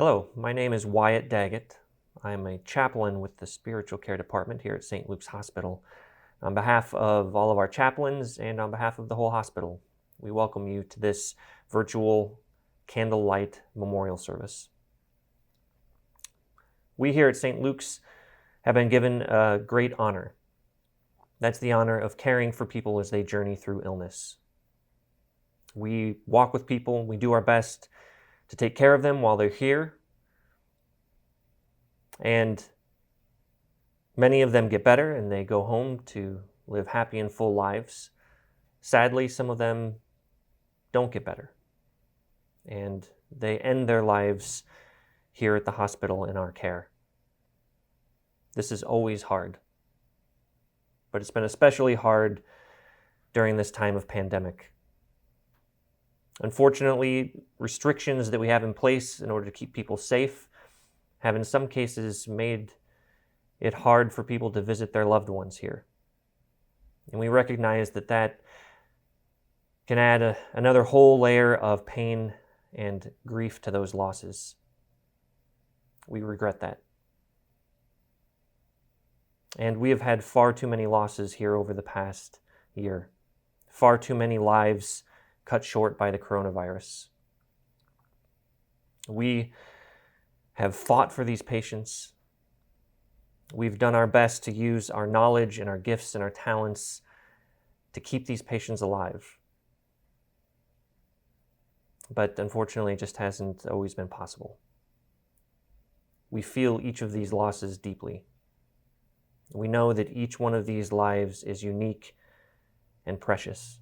Hello, my name is Wyatt Daggett. I am a chaplain with the Spiritual Care Department here at St. Luke's Hospital. On behalf of all of our chaplains and on behalf of the whole hospital, we welcome you to this virtual Candlelight memorial service. We here at St. Luke's have been given a great honor. That's the honor of caring for people as they journey through illness. We walk with people, we do our best to take care of them while they're here, and many of them get better and they go home to live happy and full lives. Sadly, some of them don't get better, and they end their lives here at the hospital in our care. This is always hard, but it's been especially hard during this time of pandemic. Unfortunately, restrictions that we have in place in order to keep people safe have in some cases made it hard for people to visit their loved ones here. And we recognize that that can add another whole layer of pain and grief to those losses. We regret that. And we have had far too many losses here over the past year. Far too many lives cut short by the coronavirus. We have fought for these patients. We've done our best to use our knowledge and our gifts and our talents to keep these patients alive. But unfortunately, it just hasn't always been possible. We feel each of these losses deeply. We know that each one of these lives is unique and precious.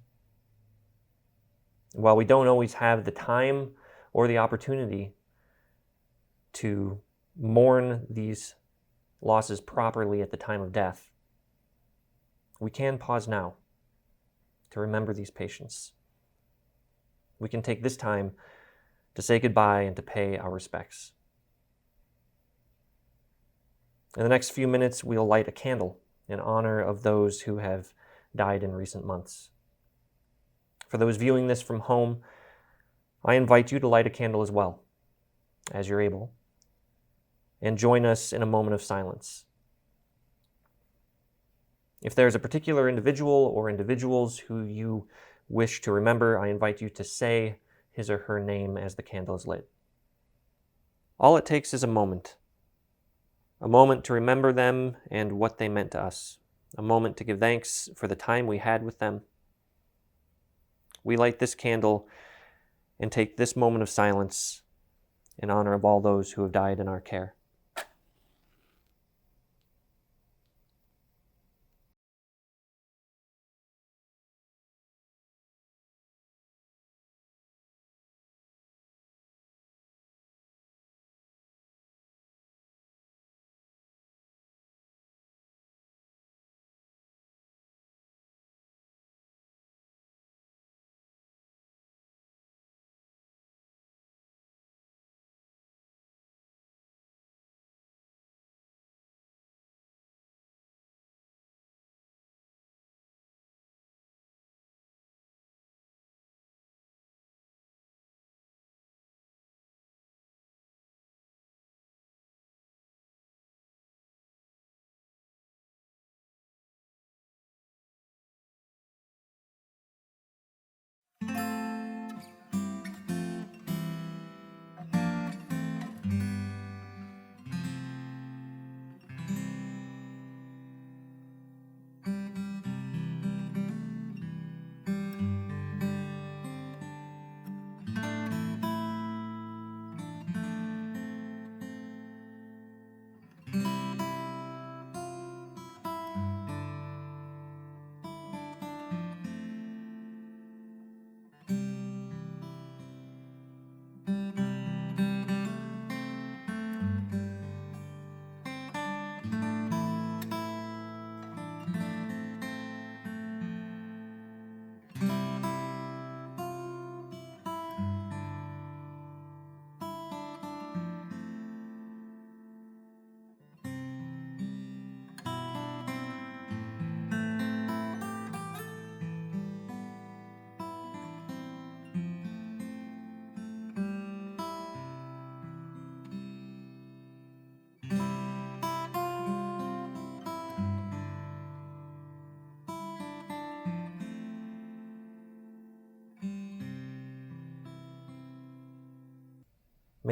While we don't always have the time or the opportunity to mourn these losses properly at the time of death, we can pause now to remember these patients. We can take this time to say goodbye and to pay our respects. In the next few minutes, we'll light a candle in honor of those who have died in recent months. For those viewing this from home, I invite you to light a candle as well, as you're able, and join us in a moment of silence. If there's a particular individual or individuals who you wish to remember, I invite you to say his or her name as the candle is lit. All it takes is a moment to remember them and what they meant to us, a moment to give thanks for the time we had with them. We light this candle and take this moment of silence in honor of all those who have died in our care.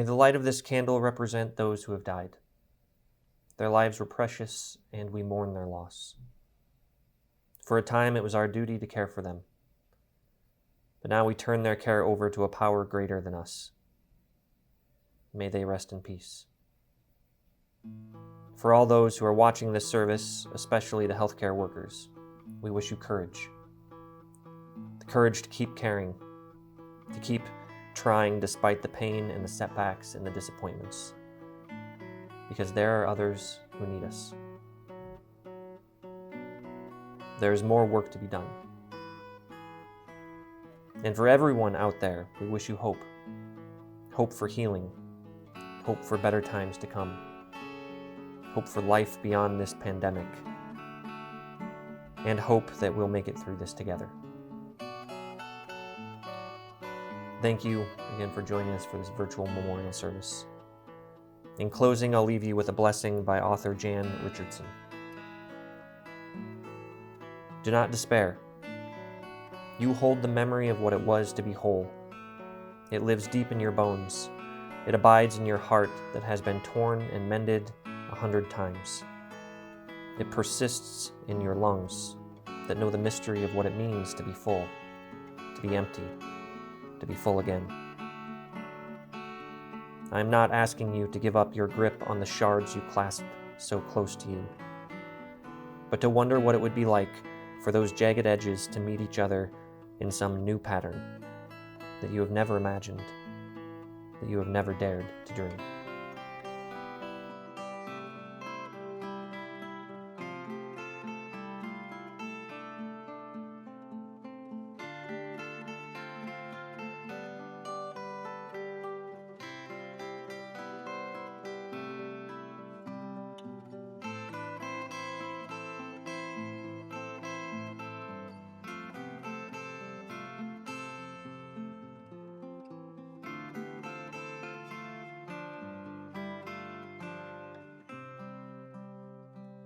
May the light of this candle represent those who have died. Their lives were precious, and we mourn their loss. For a time, it was our duty to care for them. But now we turn their care over to a power greater than us. May they rest in peace. For all those who are watching this service, especially the healthcare workers, we wish you courage. The courage to keep caring, to keep trying despite the pain and the setbacks and the disappointments, because there are others who need us. There is more work to be done. And for everyone out there, we wish you hope. Hope for healing. Hope for better times to come. Hope for life beyond this pandemic. And hope that we'll make it through this together. Thank you again for joining us for this virtual memorial service. In closing, I'll leave you with a blessing by author Jan Richardson. Do not despair. You hold the memory of what it was to be whole. It lives deep in your bones. It abides in your heart that has been torn and mended 100 times. It persists in your lungs that know the mystery of what it means to be full, to be empty, to be full again. I am not asking you to give up your grip on the shards you clasp so close to you, but to wonder what it would be like for those jagged edges to meet each other in some new pattern that you have never imagined, that you have never dared to dream.